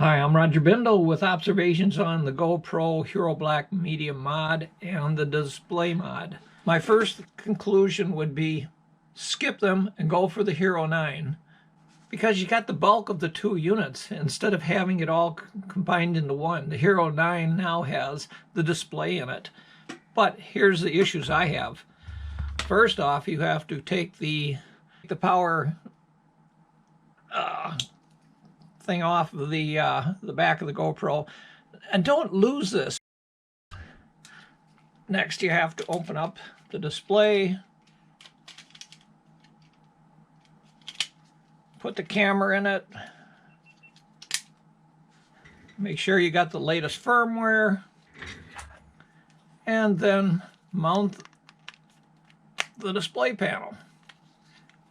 Hi, I'm Roger Bindle with observations on the GoPro Hero Black Medium Mod and the Display Mod. My first conclusion would be skip them and go for the Hero9 because you got the bulk of the two units instead of having it all combined into one. The Hero9 now has the display in it. But here's the issues I have. First off, you have to take the power thing off of the back of the GoPro, and don't lose this. Next, you have to open up the display, put the camera in it, make sure you got the latest firmware, and then mount the display panel,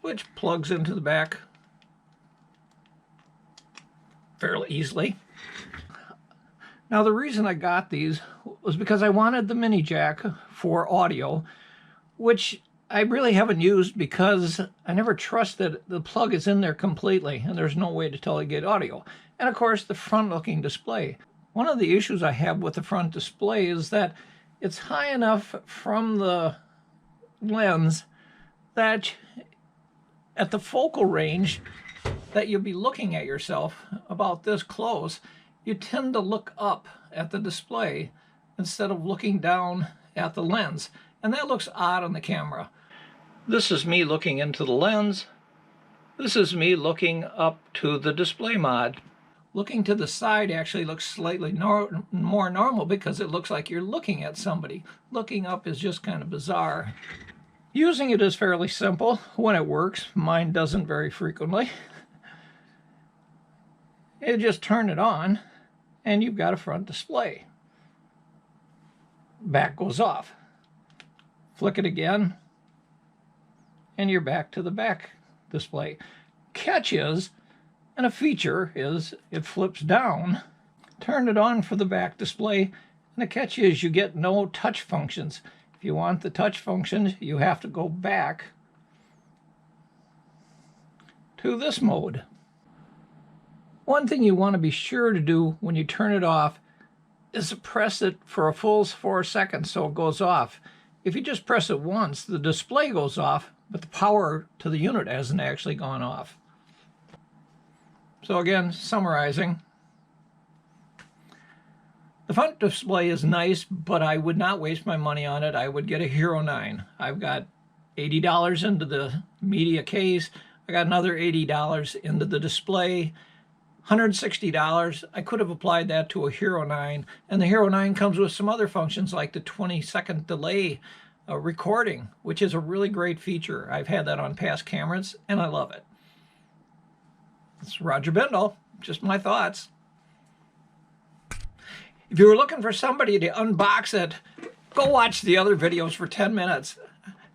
which plugs into the back fairly easily. Now, the reason I got these was because I wanted the mini jack for audio, which I really haven't used because I never trust that the plug is in there completely and there's no way to tell I get audio. And of course, the front-looking display. One of the issues I have with the front display is that it's high enough from the lens that at the focal range that you'll be looking at yourself about this close, you tend to look up at the display instead of looking down at the lens. And that looks odd on the camera. This is me looking into the lens. This is me looking up to the display mod. Looking to the side actually looks slightly more normal because it looks like you're looking at somebody. Looking up is just kind of bizarre. Using it is fairly simple when it works. Mine doesn't very frequently. You just turn it on and you've got a front display. Back goes off. Flick it again and you're back to the back display. Catch is, and a feature is, it flips down. Turn it on for the back display, and the catch is you get no touch functions. If you want the touch functions, you have to go back to this mode. One thing you want to be sure to do when you turn it off is to press it for a full 4 seconds so it goes off. If you just press it once, the display goes off, but the power to the unit hasn't actually gone off. So again, summarizing. The front display is nice, but I would not waste my money on it. I would get a Hero9. I've got $80 into the media case. I got another $80 into the display. $160. I could have applied that to a Hero9, and the Hero9 comes with some other functions like the 20-second delay recording, which is a really great feature. I've had that on past cameras, and I love it. It's Roger Bindle, just my thoughts. If you were looking for somebody to unbox it, go watch the other videos for 10 minutes.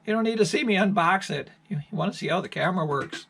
You don't need to see me unbox it. You want to see how the camera works.